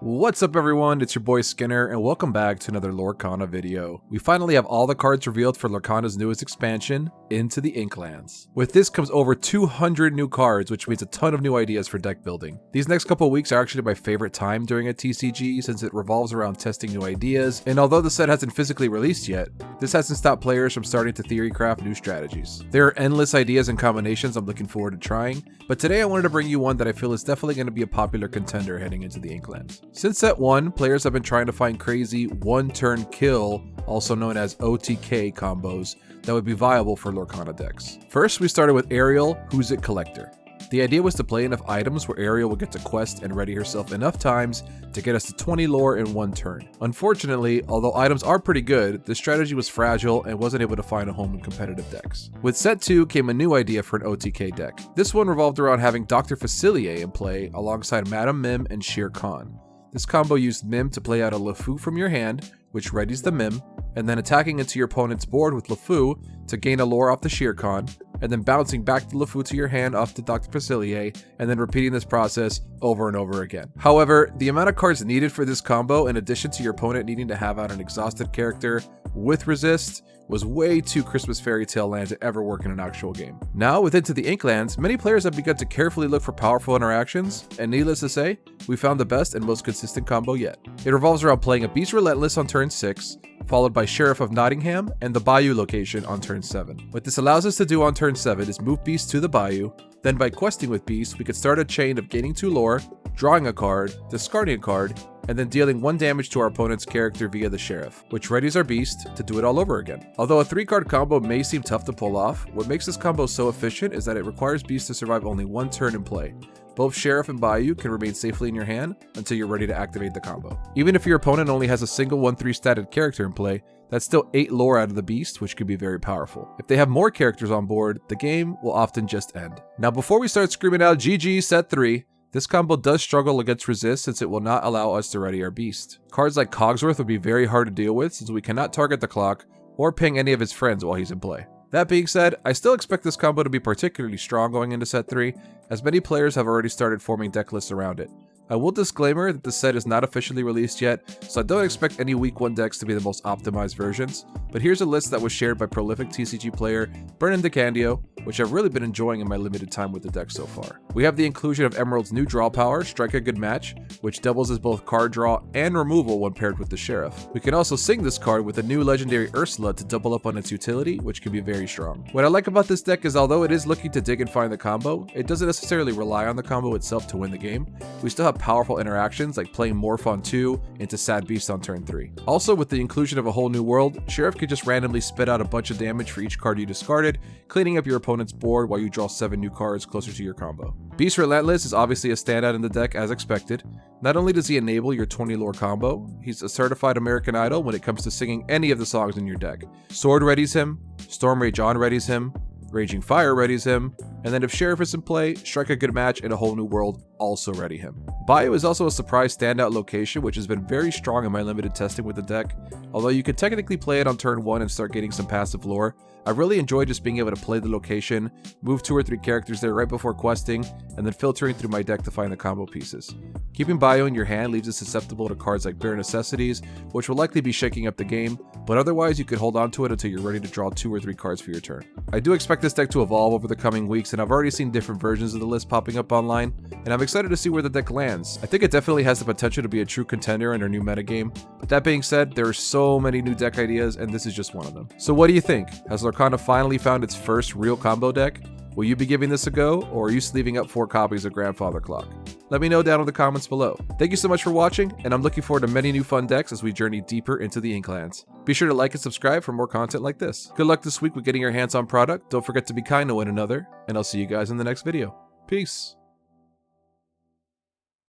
What's up everyone, it's your boy Skinner and welcome back to another Lorcana video. We finally have all the cards revealed for Lorcana's newest expansion, Into the Inklands. With this comes over 200 new cards, which means a ton of new ideas for deck building. These next couple of weeks are actually my favorite time during a TCG since it revolves around testing new ideas, and although the set hasn't physically released yet, this hasn't stopped players from starting to theory craft new strategies. There are endless ideas and combinations I'm looking forward to trying, but today I wanted to bring you one that I feel is definitely going to be a popular contender heading into the Inklands. Since set 1, players have been trying to find crazy one-turn kill, also known as OTK combos, that would be viable for Lorcana decks. First, we started with Ariel, Who's It Collector. The idea was to play enough items where Ariel would get to quest and ready herself enough times to get us to 20 lore in one turn. Unfortunately, although items are pretty good, the strategy was fragile and wasn't able to find a home in competitive decks. With set 2 came a new idea for an OTK deck. This one revolved around having Dr. Facilier in play alongside Madame Mim and Shere Khan. This combo used Mim to play out a LeFou from your hand, which readies the Mim, and then attacking into your opponent's board with LeFou to gain a lore off the Shere Khan, and then bouncing back the LeFou to your hand off the Dr. Facilier, and then repeating this process over and over again. However, the amount of cards needed for this combo, in addition to your opponent needing to have out an exhausted character with resist, was way too Christmas fairy tale land to ever work in an actual game. Now, with Into the Inklands, many players have begun to carefully look for powerful interactions, and needless to say, we found the best and most consistent combo yet. It revolves around playing a Beast Relentless on turn 6, followed by Sheriff of Nottingham and the Bayou location on turn 7. What this allows us to do on turn 7 is move Beast to the Bayou, then by questing with Beast, we could start a chain of gaining 2 lore, drawing a card, discarding a card, and then dealing 1 damage to our opponent's character via the Sheriff, which readies our Beast to do it all over again. Although a 3-card combo may seem tough to pull off, what makes this combo so efficient is that it requires Beast to survive only 1 turn in play. Both Sheriff and Bayou can remain safely in your hand until you're ready to activate the combo. Even if your opponent only has a single 1/3 statted character in play, that's still 8 lore out of the Beast, which can be very powerful. If they have more characters on board, the game will often just end. Now before we start screaming out GG set 3, this combo does struggle against resist since it will not allow us to ready our Beast. Cards like Cogsworth would be very hard to deal with since we cannot target the clock or ping any of his friends while he's in play. That being said, I still expect this combo to be particularly strong going into set 3, as many players have already started forming deck lists around it. I will disclaimer that the set is not officially released yet, so I don't expect any week 1 decks to be the most optimized versions, but here's a list that was shared by prolific TCG player Brennan DeCandio, which I've really been enjoying in my limited time with the deck so far. We have the inclusion of Emerald's new draw power, Strike a Good Match, which doubles as both card draw and removal when paired with the Sheriff. We can also sing this card with a new legendary Ursula to double up on its utility, which can be very strong. What I like about this deck is although it is looking to dig and find the combo, it doesn't necessarily rely on the combo itself to win the game. We still have powerful interactions like playing Morph on 2 into Sad Beast on turn 3. Also, with the inclusion of a whole new world, Sheriff could just randomly spit out a bunch of damage for each card you discarded, cleaning up your opponent's board while you draw 7 new cards closer to your combo. Beast Relentless is obviously a standout in the deck as expected. Not only does he enable your 20 lore combo, he's a certified American Idol when it comes to singing any of the songs in your deck. Sword readies him, Storm Rage On readies him, Raging Fire readies him, and then if Sheriff is in play, Strike a Good Match and a Whole New World also ready him. Bayou is also a surprise standout location which has been very strong in my limited testing with the deck. Although you could technically play it on turn 1 and start getting some passive lore, I really enjoy just being able to play the location, move 2 or 3 characters there right before questing, and then filtering through my deck to find the combo pieces. Keeping Bayou in your hand leaves it susceptible to cards like Bare Necessities, which will likely be shaking up the game, but otherwise you could hold on to it until you're ready to draw 2 or 3 cards for your turn. I do expect this deck to evolve over the coming weeks, and I've already seen different versions of the list popping up online, and I'm excited to see where the deck lands. I think it definitely has the potential to be a true contender in our new metagame, but that being said, there are so many new deck ideas, and this is just one of them. So what do you think? Has Lorcana finally found its first real combo deck? Will you be giving this a go, or are you sleeving up 4 copies of Grandfather Clock? Let me know down in the comments below. Thank you so much for watching, and I'm looking forward to many new fun decks as we journey deeper into the Inklands. Be sure to like and subscribe for more content like this. Good luck this week with getting your hands on product, don't forget to be kind to one another, and I'll see you guys in the next video. Peace!